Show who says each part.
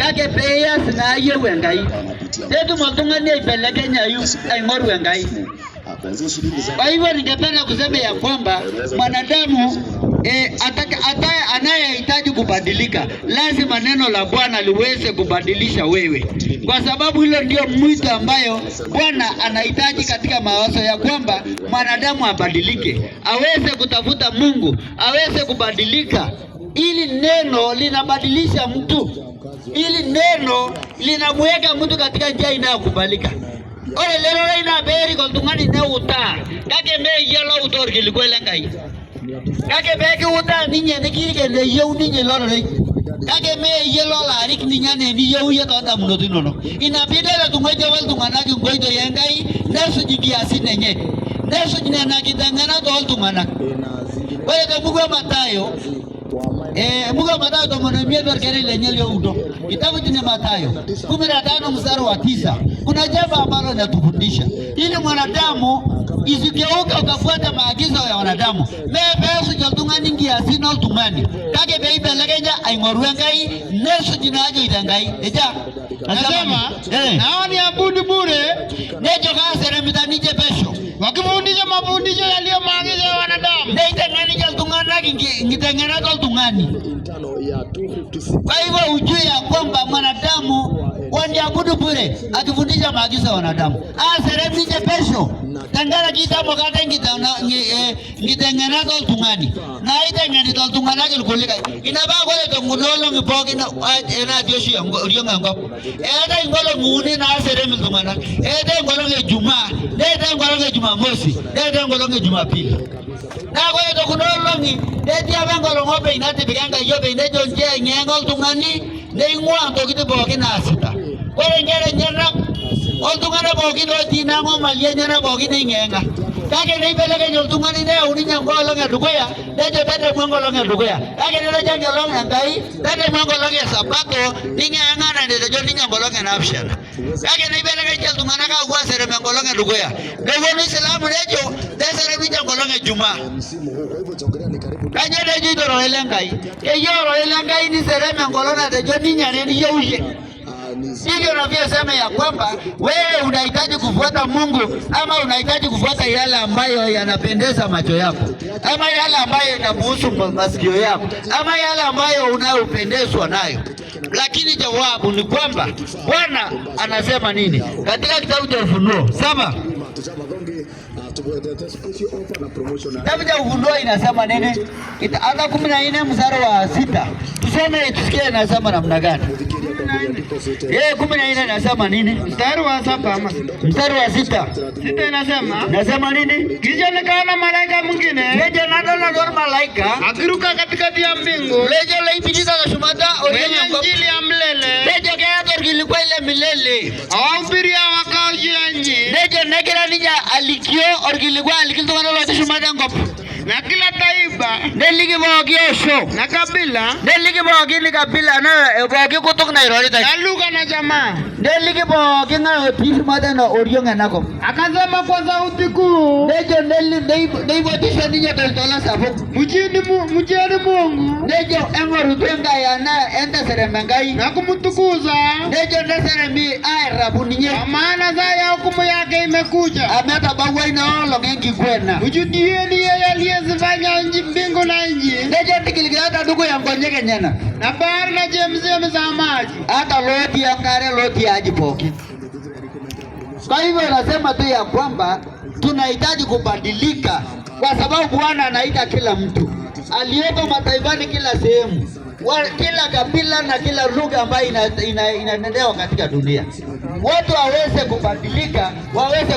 Speaker 1: kake peyas na ayewu Enkai netum oltung'ani aibelekenya aing'oru Enkai. Kwa hivyo ningependa kusema ya kwamba mwanadamu anayehitaji kubadilika lazima neno la Bwana liweze kubadilisha wewe, kwa sababu hilo ndio mwito ambayo Bwana anahitaji katika mawazo ya kwamba mwanadamu abadilike, aweze kutafuta Mungu, aweze kubadilika. Ili neno linabadilisha mtu, ili neno linamweka mtu katika njia inayokubalika. Ore lero ina beri ko tungani ne uta kake me yelo utor gilikwele Enkai kake beki uta ninye ne kirike ne yeu ninye loro re kake me yelo la rik ninye ne ni yeu ye tonda munotu nono ina bidela tungoje wal tungana ki ngoito ye Enkai nesu jigi asinenye nesu jine na kitangana to tungana wale to bugo Mathayo Mungu Mathayo tomono miedor kere lenye leo udo kitabu cha Mathayo 15 mstari wa 9 kuna jambo ambalo linatufundisha ili mwanadamu isigeuka ukafuata maagizo ya wanadamu mepesu joltungani ngia sino tungani kake beibelekenya aing'oru Enkai nesu jinajo itangai eja nasema nao ni abudu bure nejo kasere mitanije pesho wakifundisha mafundisho yaliyo maagizo ya wanadamu neitengani joltungani ngitengana joltungani. Kwa hivyo ujue ya kwamba mwanadamu wandiabudu bure akifundisha maagizo ya wanadamu aseremije pesho tangara kita mokate ngitengana toltungani na itengani toltungana kilkulika inaba kole tongulolo ngipoki na ena dioshi orionga ngop eta ingolo nguni na seremi tungana eta ingolo ngejuma eta ingolo ngejumamosi eta ingolo ngejumapili na kole tongulolo ngi eti abangolo ngope inati biganga yobe nejo nje ngengol tungani neingwa ndokite boki na sita kole ngere nyana oltungana boki no tinango malie nyana boki ningenga kake neibelekenya oltungani ne uninya ngolo ngedukuya nejo tete mwangolo ngedukuya kake nene jangelo Enkai tete mwangolo nge sabato ningenga na nejo ninya ngolo ngenapshana kake neibelekenya oltungana ka kwasere ngolo ngedukuya nejo Islamu nejo desere ninya ngolo ngejuma kanye nejo idoro Enkai eyoro Enkai ni sereme ngolo na nejo ninya neni yeuye. Sivyo navyosema ya kwamba wewe unahitaji kufuata Mungu ama unahitaji kufuata yale ambayo yanapendeza macho yako ama yale ambayo yanamuhusu masikio yako ama yale ambayo unayopendezwa nayo. Lakini jawabu ni kwamba Bwana anasema nini katika kitabu cha Ufunuo 7? Kitabu cha Ufunuo inasema nini? Itaanza 14 mstari wa 6. Tusome tusikie inasema namna gani. 14 inasema nini?
Speaker 2: Mstari wa 7 ama
Speaker 1: mstari wa 6.
Speaker 2: 6 inasema.
Speaker 1: Nasema nini?
Speaker 2: Kisha nikaona malaika mwingine.
Speaker 1: Lejo nadona malaika
Speaker 2: akiruka katikati ya mbingu.
Speaker 1: Lejo leipitisa na shumata
Speaker 2: wenye injili ya mlele.
Speaker 1: Lejo kaya kilikuwa ile milele.
Speaker 2: Awahubiria wakao juu ya nchi.
Speaker 1: Lejo nekira ninja alikio kilikuwa alikilitokana lote shumata ngop.
Speaker 2: Na kila taifa
Speaker 1: neligi bogi osho
Speaker 2: na kabila
Speaker 1: neligi bogi ni kabila na bogi kutok na irorita
Speaker 2: na lugha na jamaa
Speaker 1: neligi bogi na pisu mata na orionga nako
Speaker 2: akasema kwa sauti kuu
Speaker 1: nejo neibotisha ninja toltola sabu
Speaker 2: mujini Mungu
Speaker 1: nejo engoru twenga ya na enda seremengai
Speaker 2: na kumtukuza
Speaker 1: nejo neseremi airabu ninye
Speaker 2: maana saa ya hukumu yake imekuja
Speaker 1: ameta bagwa ina longengi kwena
Speaker 2: ujudieni yeye aliyezifanya mbingu na nchi
Speaker 1: nejo tikilgata duko ya ngonyeke nyana
Speaker 2: na bahari na chemchemi za maji
Speaker 1: hata loti ya ngare loti ya jipoki. Kwa hivyo nasema tu ya kwamba tunahitaji kubadilika kwa sababu Bwana anaita kila mtu aliyeko mataifani, kila sehemu, kila kabila na kila lugha ambayo inaendelea katika dunia, watu waweze kubadilika, waweze